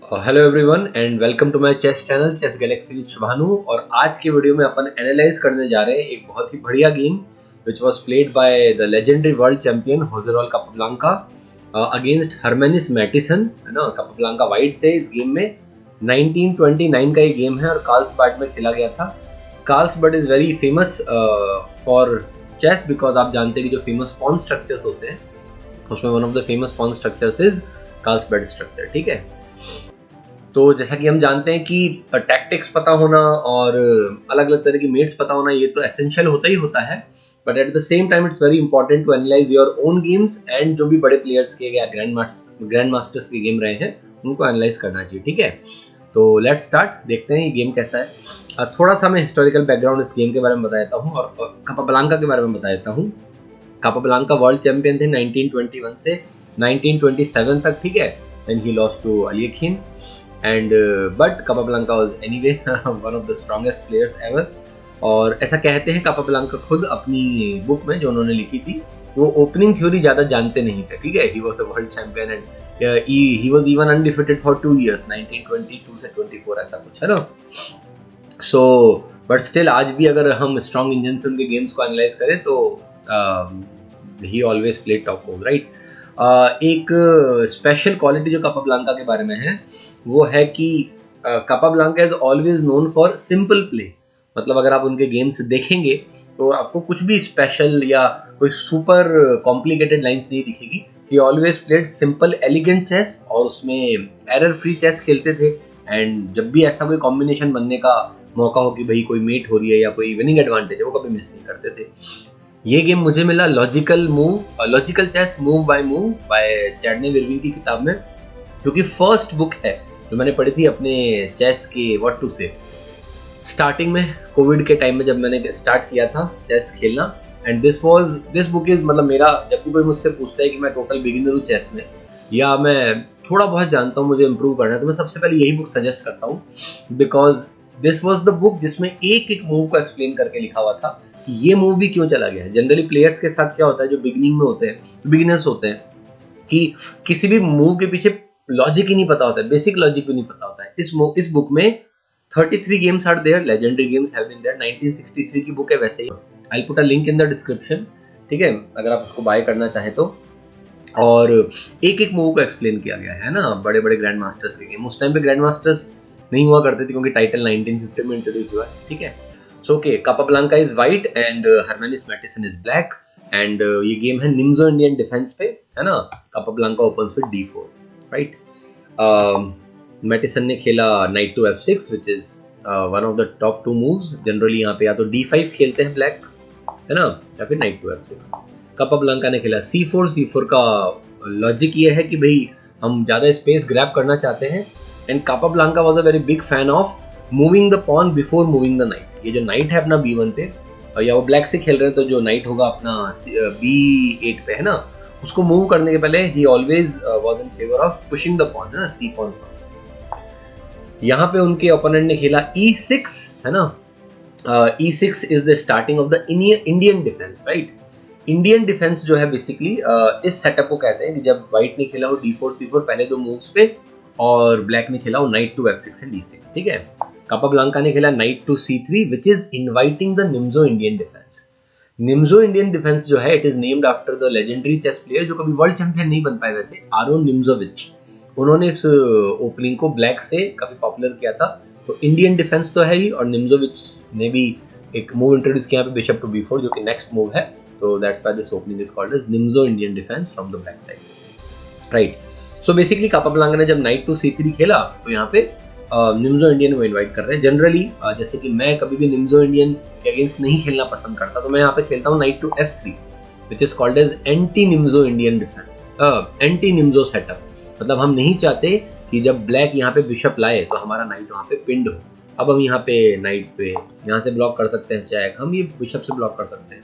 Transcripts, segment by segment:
Hello everyone and welcome to my chess channel chess galaxy with Shubhanu. और आज के video में अपन एनालाइज करने जा रहे हैं एक बहुत ही बढ़िया game which was played by the legendary world champion Jose Raul Capablanca against Hermanis Matisons, है ना। कापाब्लांका वाइट थे इस गेम में। 1929 का ये गेम है और कार्लसबाड में खेला गया था। Karlsbad is very famous for chess because आप जानते हैं कि जो फेमस पॉन स्ट्रक्चर्स होते हैं उसमें one of the famous pawn structures is Karlsbad structure, ठीक है। तो जैसा कि हम जानते हैं कि टैक्टिक्स पता होना और अलग अलग तरह की मेट्स पता होना ये तो एसेंशियल होता ही होता है, but at the same time it's very important to analyse your own games and जो भी बड़े प्लेयर्स के या ग्रैंड मास्टर्स के गेम रहे हैं उनको एनालाइज करना चाहिए, ठीक है। तो लेट्स स्टार्ट, देखते हैं ये गेम कैसा है। थोड़ा सा मैं हिस्टोरिकल बैकग्राउंड इस गेम के बारे में बता देता हूँ और कापाब्लांका के बारे में बता देता हूँ। कापाब्लांका वर्ल्ड चैंपियन थे 1921 से 1927 तक, ठीक है। And he lost to Alekhine and but Capablanca was anyway one of the strongest players ever। और ऐसा कहते हैं कापाब्लांका खुद अपनी बुक में जो उन्होंने लिखी थी, वो ओपनिंग थ्योरी ज़्यादा जानते नहीं थे, ठीक है। He was a world champion and he was even undefeated for 2 years 1922 से 24 ऐसा कुछ है ना। सो बट स्टिल आज भी अगर हम स्ट्रॉन्ग इंजन से उनके गेम्स को एनालाइज करें तो he always play top move, right. एक स्पेशल क्वालिटी जो कापाब्लांका के बारे में है वो है कि Capablanca is always known for simple play. मतलब अगर आप उनके गेम्स देखेंगे तो आपको कुछ भी स्पेशल या कोई सुपर कॉम्प्लिकेटेड लाइंस नहीं दिखेगी। He always played simple elegant chess और उसमें एरर फ्री चेस खेलते थे। एंड जब भी ऐसा कोई कॉम्बिनेशन बनने का मौका हो कि भाई कोई मेट हो रही है या कोई विनिंग एडवांटेज है, वो कभी मिस नहीं करते थे। ये गेम मुझे मिला logical chess move by Chernev Irving की किताब में, क्योंकि फर्स्ट बुक है जो मैंने पढ़ी थी अपने चेस के व्हाट टू से। स्टार्टिंग में कोविड के टाइम में जब मैंने स्टार्ट किया था चेस खेलना, एंड दिस बुक इज, मतलब मेरा जब भी कोई मुझसे पूछता है कि मैं टोटल बिगिनर हूँ चेस में या मैं थोड़ा बहुत जानता हूँ, मुझे इम्प्रूव करना है, तो मैं सबसे पहले यही बुक सजेस्ट करता हूँ। Because this was the book जिसमें एक एक मूव को एक्सप्लेन करके लिखा हुआ था कि ये मूव भी क्यों चला गया है। जनरली प्लेयर्स के साथ क्या होता है जो बिगिनिंग में होते हैं, बिगिनर्स होते हैं, कि किसी भी मूव के पीछे लॉजिक ही नहीं पता होता है, बेसिक लॉजिक भी नहीं पता होता है। इस बुक में 33 games are there, legendary games have been there. 1963 की बुक है वैसे ही। I put a link in the description, ठीक है, अगर आप उसको बाय करना चाहें तो। और एक एक मूव को एक्सप्लेन किया गया है ना, बड़े बड़े ग्रैंड मास्टर्स के गेम। उस टाइम पे ग्रैंड मास्टर्स नहीं हुआ करते थे क्योंकि टाइटल 1950 में इंट्रोड्यूस हुआ है, ठीक है। So okay, Capablanca is white and Hermanis Matisons is black. And ये गेम है निम्जो इंडियन डिफेंस पे, है ना। Capablanca opens with d4, right. Matisons ने खेला knight to f6 which is one of the top 2 moves. Generally यहाँ पे या तो d5 खेलते हैं ब्लैक, है ना, या फिर नाइट टू f6। कापाब्लांका ने खेला c4 का लॉजिक ये है कि भाई हम ज़्यादा स्पेस ग्रैब करना चाहते हैं। And Capablanca was a very big fan of moving the pawn before moving the knight. ये जो नाइट है अपना b1 पे, या वो ब्लैक से खेल रहे हैं तो जो नाइट होगा अपना b8 पे, है ना, उसको मूव करने के पहले he always was in favour of pushing the pawn, है ना, c पॉन फर्स्ट। यहाँ पे उनके ओपोनेंट ने खेला e6, है ना। e6 is the starting of the Indian defence, right. Indian defence जो है बेसिकली इस सेटअप को कहते हैं कि जब व्हाइट ने खेला हो d4 c4 पहले 2 मूव्स पे और ब्लैक ने खेला हो night to f6 and d6, ठीक है। कापाब्लांका ने खेला knight to c3 which is inviting the Nimzo Indian defence. Nimzo Indian defence जो है it is named after the legendary chess player जो कभी वर्ल्ड चैंपियन नहीं बन पाए वैसे, आरोन निम्जोविच। उन्होंने इस ओपनिंग को ब्लैक से काफी पॉपुलर किया था। तो इंडियन डिफेंस तो है ही, और निम्जोविच ने भी एक मूव इंट्रोड्यूस किया यहाँ पे बिशप टू b4 जो कि नेक्स्ट मूव है। तो that's why this opening is called as Nimzo Indian defence from the black side, right. So basically Capablanca ने जब नाइट टू c3 खेला तो यहाँ पे निम्जो इंडियन को इनवाइट कर रहे हैं। जनरली जैसे कि मैं कभी भी निम्जो इंडियन के अगेंस्ट नहीं खेलना पसंद करता, तो मैं यहाँ पे खेलता हूँ knight to f3 which is called as anti Nimzo Indian defence, anti Nimzo setup. मतलब हम नहीं चाहते कि जब ब्लैक यहाँ पे बिशप लाए तो हमारा नाइट वहाँ पे पिंड हो। अब हम यहाँ पे नाइट पे यहाँ से ब्लॉक कर सकते हैं चेक, हम ये बिशप से ब्लॉक कर सकते हैं।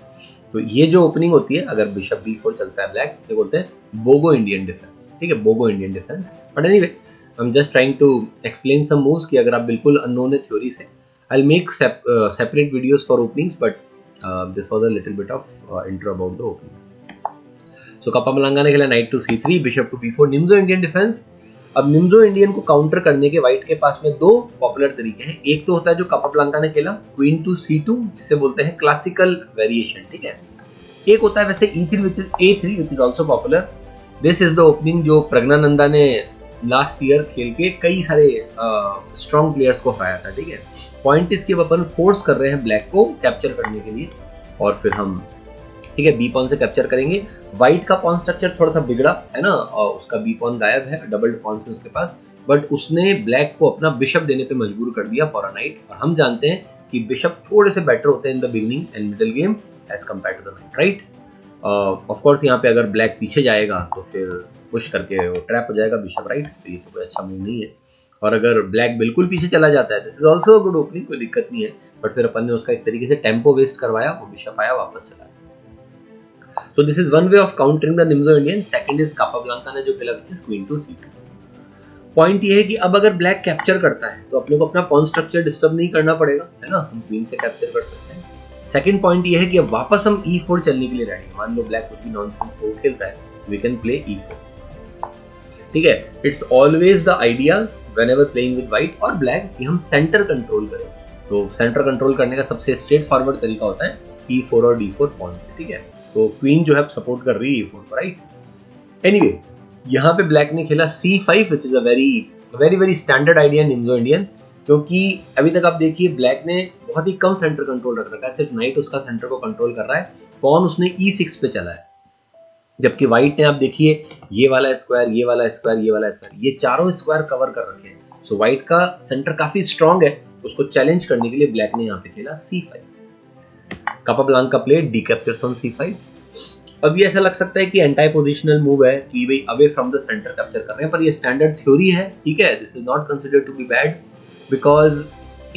तो ये जो ओपनिंग होती है अगर बिशप b4 चलता है ब्लैक, इसे बोलते हैं बोगो इंडियन डिफेंस, ठीक है, Bogo Indian defence. But anyway I am just trying to explain some moves कि अगर आप बिल्कुल अननोन है थ्योरी से, I will make separate videos for openings, but this was a little bit of intro about the openings. So Capablanca ने खेला knight to c3 bishop to b4 Nimzo Indian defence. अब Nimzo Indian को counter करने के white के पास में दो popular तरीके हैं। एक तो होता है जो कापाब्लांका ने खेला क्वीन टू C2, जिसे बोलते हैं क्लासिकल वेरिएशन, ठीक है। एक होता है वैसे E3 which is A3 which is also popular. This is the opening जो प्रज्ञानंदा ने लास्ट ईयर खेल के कई सारे स्ट्रॉन्ग प्लेयर्स को हराया था, ठीक है। पॉइंट इसके अपन फोर्स कर रहे हैं ब्लैक को कैप्चर करने के लिए, और फिर हम, ठीक है, बी पॉन से कैप्चर करेंगे। व्हाइट का पॉन स्ट्रक्चर थोड़ा सा बिगड़ा है ना, और उसका बी पॉन गायब है, डबल पॉन से उसके पास, बट उसने ब्लैक को अपना बिशप देने पे मजबूर कर दिया फॉर अ नाइट। और हम जानते हैं कि बिशप थोड़े से बेटर होते हैं in the beginning and middle game as compare to the knight, right. Of course यहाँ पे अगर ब्लैक पीछे जाएगा तो फिर पुश करके वो ट्रैप हो जाएगा बिशप, राइट, तो ये तो कोई अच्छा मूव नहीं है। और अगर ब्लैक बिल्कुल पीछे चला जाता है, this is also a good opening, कोई दिक्कत नहीं है, बट फिर अपन ने उसका एक तरीके से टेम्पो वेस्ट करवाया, वो बिशप आया वापस चला। So this is one way of countering the Nimzo Indian. Second is Capablanca ने जो खेला which is Queen to C2. Point ये है कि अब अगर ब्लैक कैप्चर करता है तो अपने को अपना पॉन स्ट्रक्चर डिस्टर्ब नहीं करना पड़ेगा, है ना, हम क्वीन से कैप्चर कर सकते हैं। सेकंड पॉइंट ये है कि अब वापस हम E4 चलने के लिए रेडी। मान लो ब्लैक कुछ भी नॉनसेंस को खेलता है, वी कैन प्ले E4, ठीक है। It's always the idea whenever playing with white और ब्लैक कि हम सेंटर कंट्रोल करें। तो सेंटर कंट्रोल करने का सबसे स्ट्रेट फॉरवर्ड तरीका होता है E4 और D4 पॉन से, ठीक है। तो क्वीन जो है सपोर्ट कर रही है E4 पर, राइट। एनीवे यहाँ पे ब्लैक ने खेला C5 which is a very very very standard idea Nimzo Indian, क्योंकि अभी तक आप देखिए ब्लैक ने बहुत ही कम सेंटर कंट्रोल रख रखा है, सिर्फ नाइट उसका सेंटर को कंट्रोल कर रहा है। पॉन उसने E6 पे चला है, जबकि व्हाइट ने आप देखिए ये वाला स्क्वायर, ये वाला स्क्वायर, ये वाला स्क्वायर, ये चारों स्क्वायर कवर कर रखे हैं। सो व्हाइट का सेंटर काफी स्ट्रॉन्ग है, उसको चैलेंज करने के लिए ब्लैक ने यहाँ पे खेला C5। Capablanca played d captures on C5। अब ये ऐसा लग सकता है कि एंटी पोजिशनल मूव है कि भाई away from the centre capture कर रहे हैं, पर ये स्टैंडर्ड थ्योरी है, ठीक है। This is not considered to be bad, because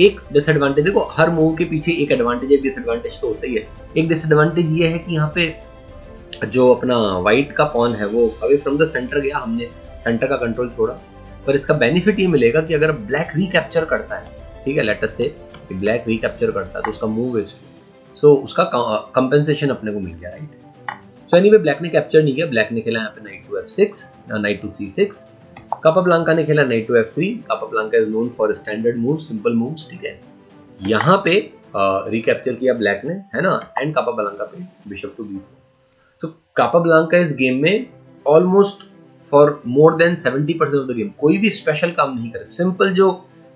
एक डिसएडवांटेज, देखो हर मूव के पीछे एक एडवांटेज एक डिसएडवांटेज तो होता ही है। एक डिसएडवांटेज ये है कि यहाँ पे जो अपना व्हाइट का पॉन है वो अवे फ्रॉम द सेंटर गया, हमने सेंटर का कंट्रोल छोड़ा। पर इसका बेनिफिट ये मिलेगा कि अगर ब्लैक रिकैप्चर करता है, ठीक है, लेट अस से कि ब्लैक रिकैप्चर करता है तो उसका मूव वेस्ट, सो उसका कंपेंसेशन अपने को मिल गया, राइट। सो एनीवे ब्लैक ने कैप्चर नहीं किया, ब्लैक ने खेला यहाँ पे knight to F6, knight to C6। Capablanca ने खेला knight to F3। Capablanca is known for standard move, simple moves, ठीक है। यहाँ पे रिकैप्चर किया ब्लैक ने, है ना, एंड कापाब्लांका पे बिशप टू B4। तो कापाब्लांका इस गेम में almost for more than 70% of the game कोई भी स्पेशल काम नहीं करे, सिंपल जो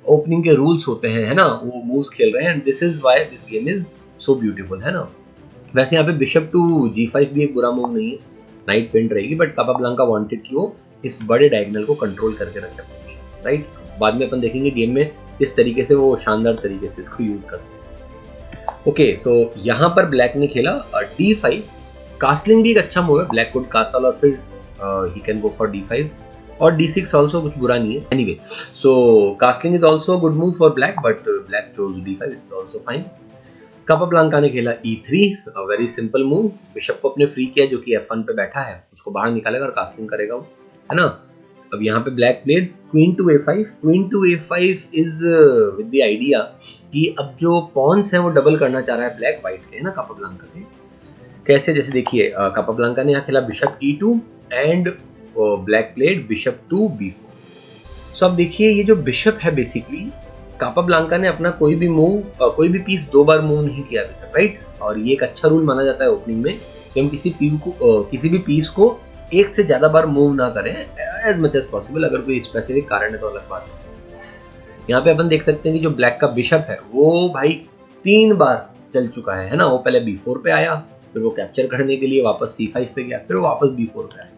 ओपनिंग के रूल्स होते हैं, है ना, वो मूव्स खेल रहे हैं, and this is why this game is so beautiful, है ना। वैसे यहाँ पे बिशप टू G5 भी एक बुरा मूव नहीं है, नाइट पिन रहेगी, बट कापाब्लांका वांटेड कि वो इस बड़े डायगोनल को कंट्रोल करके रखे अपने, राइट। बाद में अपन देखेंगे गेम में इस तरीके से वो शानदार तरीके से इसको यूज करते हैं। ओके, सो यहाँ पर ब्लैक ने खेला D5। कास्टलिंग भी एक अच्छा मूव है, ब्लैक कुड कासल और फिर he can go for D5 और D6 ऑल्सो कुछ बुरा नहीं है। Anyway so castling is also good move for black, but black chose D5, it's also fine. Capablanca ने खेला E3, very simple move, bishop को अपने फ्री किया जो कि F1 पे बैठा है, उसको बाहर निकालेगा और कास्टलिंग करेगा वो, है ना। अब यहाँ पे black played queen to A5। Queen to A5 is with the idea कि अब जो पॉन्स हैं वो डबल करना चाह रहा है ब्लैक व्हाइट के, है ना, कापाब्लांका के। कैसे, जैसे देखिए कापाब्लांका ने यहाँ खेला bishop E2 and black played bishop to B4। So अब देखिए ये जो बिशप है बेसिकली कापाब्लांका ने अपना कोई भी मूव, कोई भी पीस दो बार मूव नहीं किया अभी तक, राइट। और ये एक अच्छा रूल माना जाता है ओपनिंग में कि हम किसी भी पीस को एक से ज्यादा बार मूव ना करें एज मच एज पॉसिबल। अगर कोई स्पेसिफिक कारण है तो अलग बात है। यहाँ पे अपन देख सकते हैं कि जो ब्लैक का बिशप है वो भाई 3 बार चल चुका है ना। वो पहले B4 पे आया, फिर वो कैप्चर करने के लिए वापस C5 पे गया, फिर वो वापस B4 पे आया।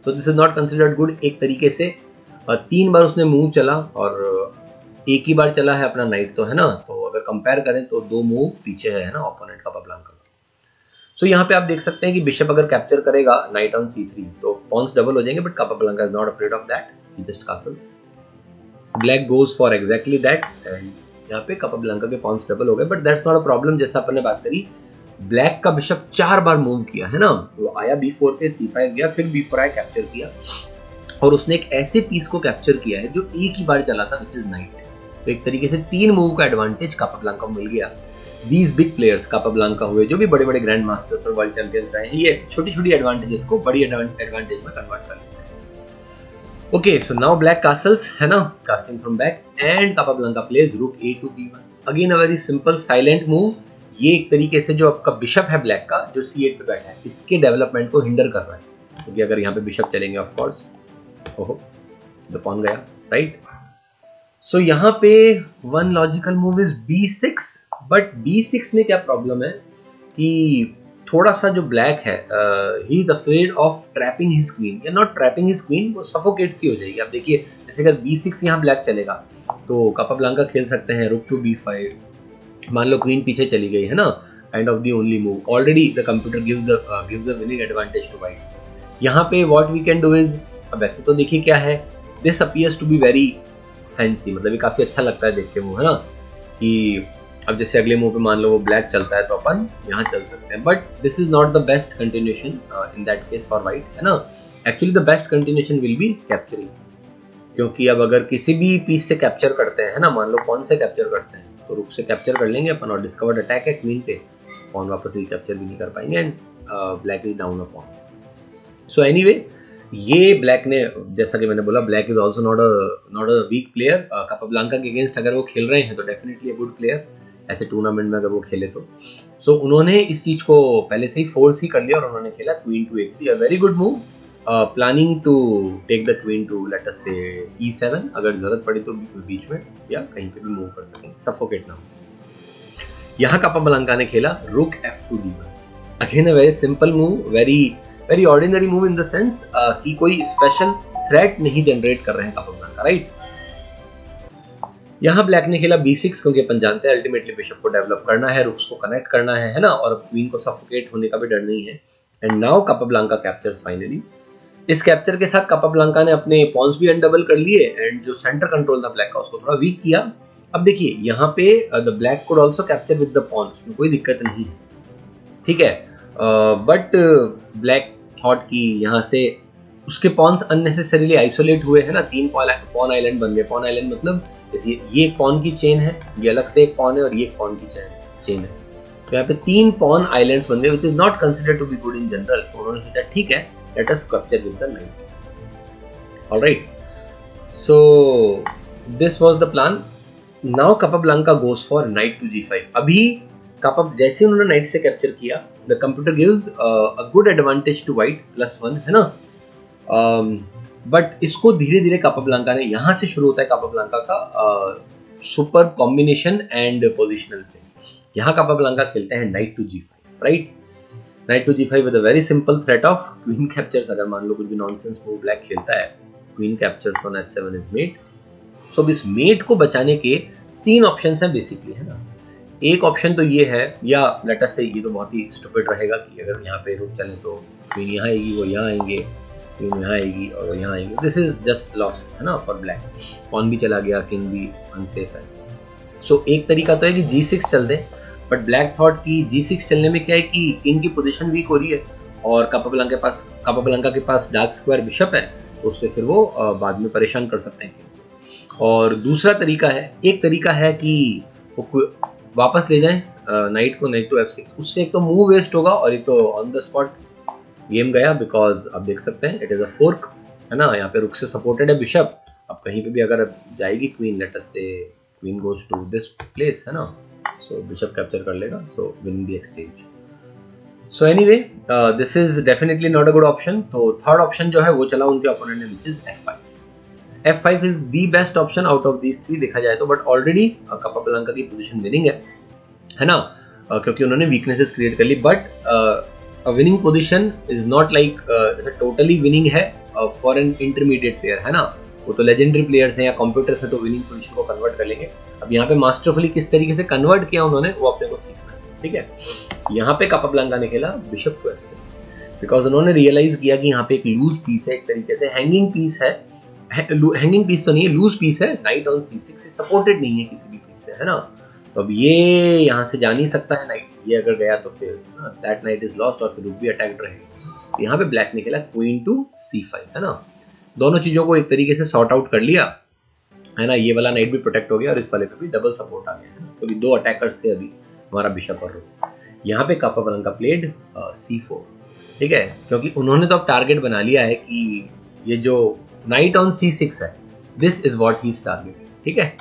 सो this is not considered good. एक तरीके से 3 बार उसने मूव चला और एक ही बार चला है अपना नाइट, तो है ना। तो अगर कंपेयर करें तो 2 मूव पीछे है ना ओपोनेंट कापाब्लांका। सो यहाँ पे आप देख सकते हैं कि बिशप अगर कैप्चर करेगा नाइट ऑन C3 तो पॉन्स डबल हो जाएंगे, but Capablanca is not afraid of that, he just castles. Black goes for exactly that and यहाँ पे कापाब्लांका के पॉन्स डबल हो गए, but that's not a problem. जैसा अपन ने बात करी, ब्लैक का बिशप 4 बार मूव किया है ना। वो आया B4 पे, C5 गया, फिर B4 आया, कैप्चर किया, और उसने एक ऐसे पीस को कैप्चर किया है जो एक ही बार चला था, विच इज नाइट। तो एक तरीके से 3 मूव का एडवांटेज कापाब्लांका को मिल गया। दीज बिग प्लेयर्स कापाब्लांका हुए, जो भी बड़े बड़े ग्रैंड मास्टर्स और वर्ल्ड चैंपियंस रहे हैं, ये ऐसी छोटी छोटी एडवांटेजेस को बड़ी एडवांटेज में कन्वर्ट कर लेते हैं। Okay, so now black castles है ना, casting from back and Capablanca plays rook a to b1. Again a very simple silent move. ये एक तरीके से जो आपका बिशप है ब्लैक का जो c8 पे बैठा है इसके डेवलपमेंट को हिंडर कर रहा है, क्योंकि अगर यहाँ पे बिशप चलेंगे ऑफ कोर्स, ओहो द पॉन गया, राइट. सो यहाँ पे one logical move is b6, but b6 में क्या प्रॉब्लम है कि थोड़ा सा जो ब्लैक है he is afraid of trapping his queen, या नॉट ट्रैपिंग हिज क्वीन, वो सफोकेट सी हो जाएगी. आप देखिए जैसे अगर b6 यहाँ ब्लैक चलेगा तो कापाब्लांका खेल सकते हैं रुक टू b5. मान लो क्वीन पीछे चली गई है ना, kind of the only move. Already the computer gives the winning advantage to white. यहाँ पे what we can do is, अब वैसे तो देखिए क्या है, this appears to be very fancy, मतलब ये काफी अच्छा लगता है देख के मूव, है ना, कि अब जैसे अगले मूव पे मान लो वो ब्लैक चलता है तो अपन यहाँ चल सकते हैं, but this is not the best continuation in that case for white, है ना. Actually the best continuation will be capturing, क्योंकि अब अगर किसी भी पीस से कैप्चर करते हैं, है ना, मान लो पॉन से कैप्चर करते हैं तो रुक से कैप्चर कर लेंगे अपन, और डिस्कवर्ड अटैक है क्वीन पे, पॉन वापस कैप्चर भी नहीं कर पाएंगे and black is down a pawn. So anyway ये ब्लैक ने, जैसा कि मैंने बोला, black is also not a weak player. Capablanca के अगेंस्ट अगर वो खेल रहे हैं तो डेफिनेटली अ गुड प्लेयर, ऐसे टूर्नामेंट में अगर वो खेले तो. सो उन्होंने इस चीज को पहले से ही फोर्स ही कर लिया और उन्होंने खेला queen to a3, a very good move, planning to take the queen to let us say e7, अगर जरूरत पड़ी तो बीच में या कहीं पे भी मूव कर सकें, सफोकेट ना हो. यहाँ कापाब्लांका ने खेला रुक f2 d1. Again a very simple move, very ordinary move in the sense कि कोई स्पेशल थ्रेट नहीं जनरेट कर रहे हैं कापाब्लांका, राइट. यहाँ ब्लैक ने खेला b6, क्योंकि अपन जानते हैं अल्टीमेटली बिशप को डेवलप करना है, रुक्स को कनेक्ट करना है ना, और क्वीन को सफोकेट होने का भी डर नहीं है. And now Capablanca captures finally. इस कैप्चर के साथ कापाब्लांका ने अपने पॉन्स भी अनडबल कर लिए एंड जो सेंटर कंट्रोल था ब्लैक का उसको थोड़ा वीक किया. अब देखिए यहाँ पे the black could also capture with the pawn, उसमें कोई दिक्कत नहीं है, ठीक है, बट ब्लैक थॉट कि यहाँ से उसके पॉन्स अननेसेसरीली आइसोलेट हुए, है ना. 3 पॉन आइलैंड बन गए. पॉन आइलैंड मतलब जैसे ये एक पॉन की चेन है, ये अलग से एक पॉन है, और ये एक पॉन की चेन है, तो यहाँ पे 3 पॉन आइलैंड्स बन गए, which is not considered to be good in general. तो उन्होंने सोचा ठीक है, let us capture with the knight. All right, so this was the plan. Now Capablanca goes for knight to g5. अभी जैसे उन्होंने knight से कैप्चर किया, the computer gives a good advantage to white +1, है ना. बट इसको धीरे धीरे कापाब्लांका ने, यहाँ से शुरू होता है कापाब्लांका का super combination and positional play. यहाँ कापाब्लांका खेलते हैं knight to g5, right. Knight to g5 with a very simple threat of queen captures. अगर मान लो कुछ भी नॉनसेंस मूव ब्लैक खेलता है, queen captures on h7 is mate. So अब इस मेट को बचाने के 3 ऑप्शंस हैं बेसिकली, है ना. एक ऑप्शन तो ये है, या लेट अस से ये तो बहुत ही स्टूपिड रहेगा कि अगर यहाँ पे रुक चले तो क्वीन यहाँ आएगी, वो यहाँ आएंगे, क्वीन यहाँ आएगी और वो यहाँ आएंगे. दिस इज जस्ट लॉस्ट, है ना, फॉर ब्लैक. पॉन भी चला गया, किंग भी अनसेफ है. सो एक तरीका तो है कि g6 चल दे, बट ब्लैक थॉट की g6 चलने में क्या है कि किंग की पोजीशन वीक हो रही है और कापाब्लांका के पास डार्क स्क्वायर बिशप है, तो उससे फिर वो बाद में परेशान कर सकते हैं किंग. और दूसरा तरीका है, एक तरीका है कि वो वापस ले जाएं नाइट को, नाइट टू f6. उससे एक तो मूव वेस्ट होगा और एक तो ऑन द स्पॉट गेम गया, बिकॉज आप देख सकते हैं इट इज अ फोर्क, है ना. यहाँ पे रुक से सपोर्टेड है बिशप. अब कहीं पे भी अगर जाएगी queen, let us say queen goes to this place, है ना, so bishop capture कर लेगा, so winning the exchange. So anyway, this is definitely not a good option. तो third option जो है वो चला उनके opponent ने, which is f5. f5 is the best option out of these 3 देखा जाए तो, but already कापाब्लांका की position winning है ना, क्योंकि उन्होंने weaknesses create कर ली. But a winning position is not like totally winning है for an intermediate player, है ना. वो तो लेजेंडरी प्लेयर्स हैं या कंप्यूटर्स हैं तो विनिंग पोजीशन को कन्वर्ट कर लेंगे. अब यहाँ पे मास्टरफुली किस तरीके से कन्वर्ट किया उन्होंने, वो अपने को सीखना है, ठीक है. यहाँ पे कापाब्लांका ने खेला बिशप टू f3, बिकॉज उन्होंने रियलाइज किया कि यहाँ पे एक लूज पीस है, एक तरीके से हैंगिंग पीस है. हैंगिंग पीस तो नहीं है, लूज पीस है. नाइट ऑन c6 से सपोर्टेड नहीं है किसी भी पीस से, है ना. तो अब ये यहाँ से जा नहीं सकता है नाइट, ये अगर गया तो फिर दैट नाइट इज लॉस्ट और फिर रुक भी अटैक्ड रहेगा. यहाँ पे ब्लैक ने खेला क्वीन टू c5, है ना. दोनों चीजों को एक तरीके से सॉर्ट आउट कर लिया, है ना. ये वाला नाइट भी प्रोटेक्ट हो गया और इस वाले पे भी डबल सपोर्ट आ गया, है ना. तो 2 अटैकर्स थे अभी, हमारा बिशप और रुक. यहाँ पे कापाब्लांका प्लेड c4, ठीक है, क्योंकि उन्होंने तो अब टारगेट बना लिया है कि ये जो नाइट ऑन C6 है, this is what he is targeting, ठीक है।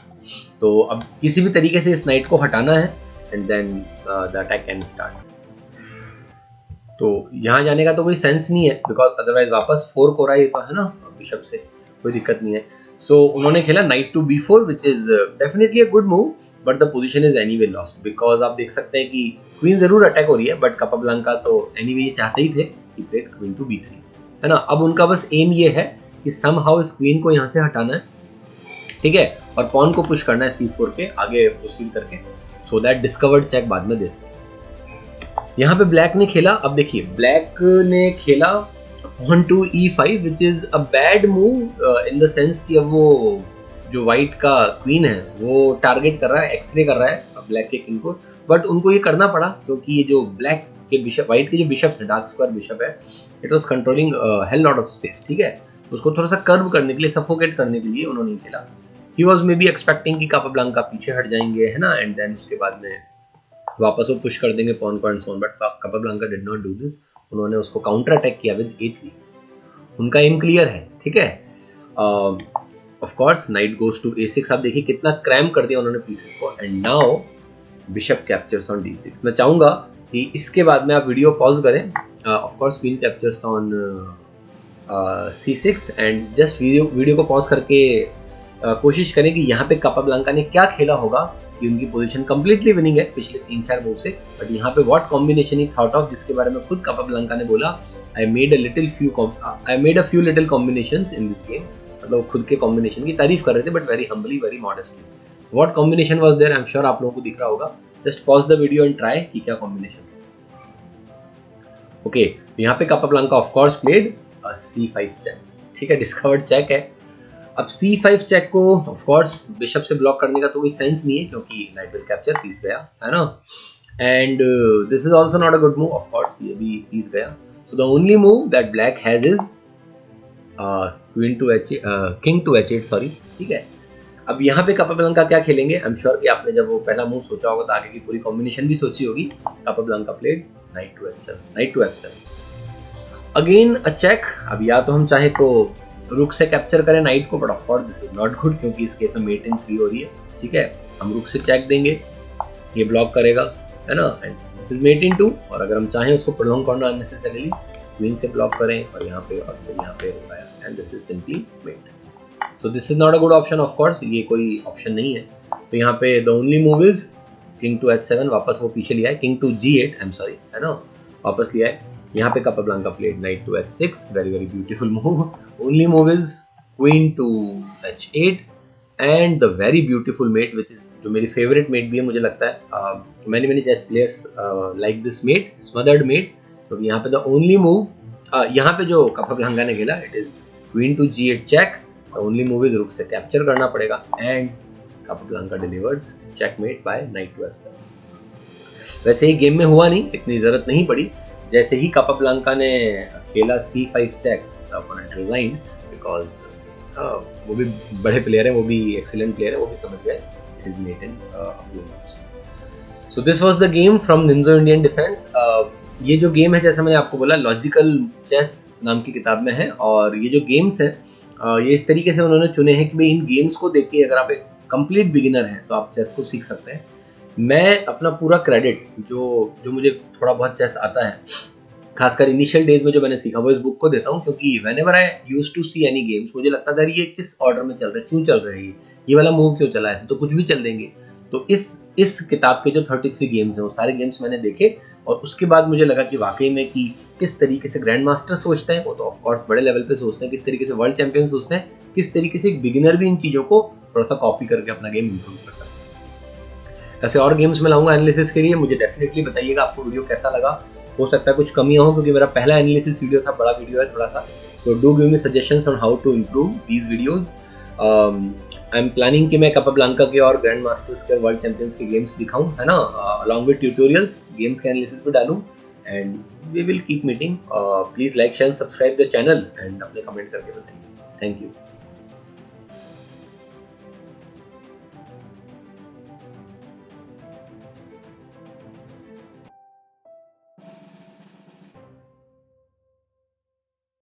तो अब किसी भी तरीके से इस नाइट को हटाना है and then the attack can start. तो यहाँ जाने का तो कोई सेंस नहीं है, बिकॉज अदरवाइज वापस 4 कोरा ही तो है ना बिशप से, कोई दिक्कत नहीं है। सो उन्होंने खेला knight to B4 which is definitely a good move, but the position is anyway lost, because आप देख सकते हैं कि क्वीन जरूर अटैक हो रही है, बट कापाब्लांका तो एनीवे ये चाहते ही थे कि प्लेड क्वीन टू B3, है ना। अब उनका बस एम ये है कि समहाउ इस क्वीन को यहाँ से हटाना है, ठीक है, और पॉन को पुश करना है C4 पे आगे प्रोसीड करके, सो दैट डिस्कवर्ड चेक बाद में दे सके। यहाँ पे ब्लैक ने खेला, अब देखिए ब्लैक ने खेला pawn to E5 which is a bad move in the sense कि अब वो जो व्हाइट का क्वीन है वो टारगेट कर रहा है, एक्सरे कर रहा है ब्लैक के किंग को, बट उनको ये करना पड़ा क्योंकि ये जो ब्लैक के बिशप, व्हाइट के जो बिशप्स है, डार्क स्क्वायर बिशप है, it was controlling hell lot of space, ठीक है। उसको थोड़ा सा कर्व करने के लिए, सफोकेट करने के लिए उन्होंने खेला। He was may be expecting कि कापाब्लांका पीछे हट जाएंगे, है ना, एंड देन उसके बाद में वापस वो पुश कर देंगे पॉन को and so on, but Capablanca did not do this. उन्होंने उसको काउंटर अटैक किया विद A3। उनका एम क्लियर है, ठीक है। Of course knight goes to A6। आप देखिए कितना क्रैम कर दिया उन्होंने पीसेस को, and now bishop captures on D6। मैं चाहूंगा कि इसके बाद में आप वीडियो पॉज करें, of course queen captures on C6 and just video को पॉज करके कोशिश करें कि यहाँ पे कापाब्लांका ने क्या खेला होगा कि उनकी पोजीशन कंप्लीटली विनिंग है पिछले 3-4 मूव से, बट यहाँ पे what combination he thought of, जिसके बारे में खुद कापाब्लांका ने बोला, I made a few little combinations in this game. मतलब खुद के कॉम्बिनेशन की तारीफ कर रहे थे, but very humbly, very modestly. What combination was there, I am sure आप लोगों को दिख रहा होगा। Just pause the video and try कि क्या कॉम्बिनेशन। ओके, यहाँ पे Capablanca of course played C5 check, ठीक है, डिस्कवर्ड चेक है। अब C5 चेक को ऑफ कोर्स बिशप से ब्लॉक करने का तो कोई सेंस नहीं है क्योंकि नाइट विल कैप्चर, पीस गया, है ना। And this is also not a good move, of course ये भी पीस गया। So the only move that black has is king to H8, sorry, ठीक है। अब यहाँ पे कापाब्लांका क्या खेलेंगे, आई एम श्योर कि आपने जब वो पहला मूव सोचा होगा तो आगे की पूरी कॉम्बिनेशन भी सोची होगी। Capablanca played knight to F7 again a check. अब या तो हम चाहे तो रुक से कैप्चर करें नाइट को, but of course this is not good क्योंकि इस केस में मेट इन 3 हो रही है, ठीक है। हम रुक से चेक देंगे, ये ब्लॉक करेगा, है ना, and this is mate in 2। और अगर हम चाहें उसको प्रोलॉन्ग करना अननेसेसरीली, क्वीन से ब्लॉक करें और यहाँ पे और फिर यहाँ पे रुकाया, and this is simply mate. So this is not a good option, of course ये कोई ऑप्शन नहीं है। तो यहाँ पे the only move is king to H7, वापस वो पीछे लिया है, king to G8, I am sorry, है ना, वापस लिया है। यहाँ पे Capablanca played knight to H6, very very beautiful move. Only move is queen to H8 and the very beautiful mate which is, जो मेरी फेवरेट मेट भी है मुझे लगता है। Many chess players like this mate, smothered mate. तो यहाँ पे द ओनली मूव, यहाँ पे जो कापाब्लांका ने खेला, it is queen to G8 check. The only move is rook से कैप्चर करना पड़ेगा, and Capablanca delivers checkmate by knight to F7। वैसे ही गेम में हुआ नहीं, इतनी जरूरत नहीं पड़ी। जैसे ही कापाब्लांका ने खेला C5 check, the opponent resigned, because वो भी बड़े प्लेयर हैं, वो भी एक्सीलेंट प्लेयर है, वो भी समझ गए it is mate in a few moves. So this was the game from Nimzo Indian defence. ये जो गेम है, जैसा मैंने आपको बोला, लॉजिकल चेस नाम की किताब में है, और ये जो गेम्स हैं ये इस तरीके से उन्होंने चुने हैं कि भाई इन गेम्स को देख के अगर आप एक कंप्लीट बिगिनर हैं तो आप चेस को सीख सकते हैं। मैं अपना पूरा क्रेडिट जो मुझे थोड़ा बहुत चेस आता है, खासकर इनिशियल डेज में जो मैंने सीखा, वो इस बुक को देता हूँ, क्योंकि whenever I used to see any games, मुझे लगता था ये किस ऑर्डर में चल रहा है, क्यों चल रहा है, ये वाला मूव क्यों चला है, ऐसे तो कुछ भी चल देंगे। तो इस किताब के जो 33 गेम्स हैं, वो सारे गेम्स मैंने देखे, और उसके बाद मुझे लगा कि वाकई में कि किस तरीके से ग्रैंड मास्टर सोचते हैं, वो तो ऑफ कोर्स बड़े लेवल पे सोचते हैं, किस तरीके से वर्ल्ड चैंपियन सोचते हैं, किस तरीके से एक बिगिनर भी इन चीज़ों को थोड़ा सा कॉपी करके अपना गेम इम्प्रूव कर सकता है। ऐसे और गेम्स में लाऊंगा एनालिसिस के लिए, मुझे डेफिनेटली बताइएगा आपको वीडियो कैसा लगा। हो सकता है कुछ कमियां हो, क्योंकि मेरा पहला एनालिसिस वीडियो था, बड़ा वीडियो है थोड़ा सा, तो do give me suggestions on how to improve these videos. I am planning कि मैं कापाब्लांका के और ग्रैंड मास्टर्स के, वर्ल्ड चैंपियंस के गेम्स दिखाऊं, है ना, अलॉन्ग विद ट्यूटोरियल्स, गेम्स के एनालिसिस भी डालूं, and we will keep meeting. Please like share subscribe the channel and अपने कमेंट करके बताइए। Thank you.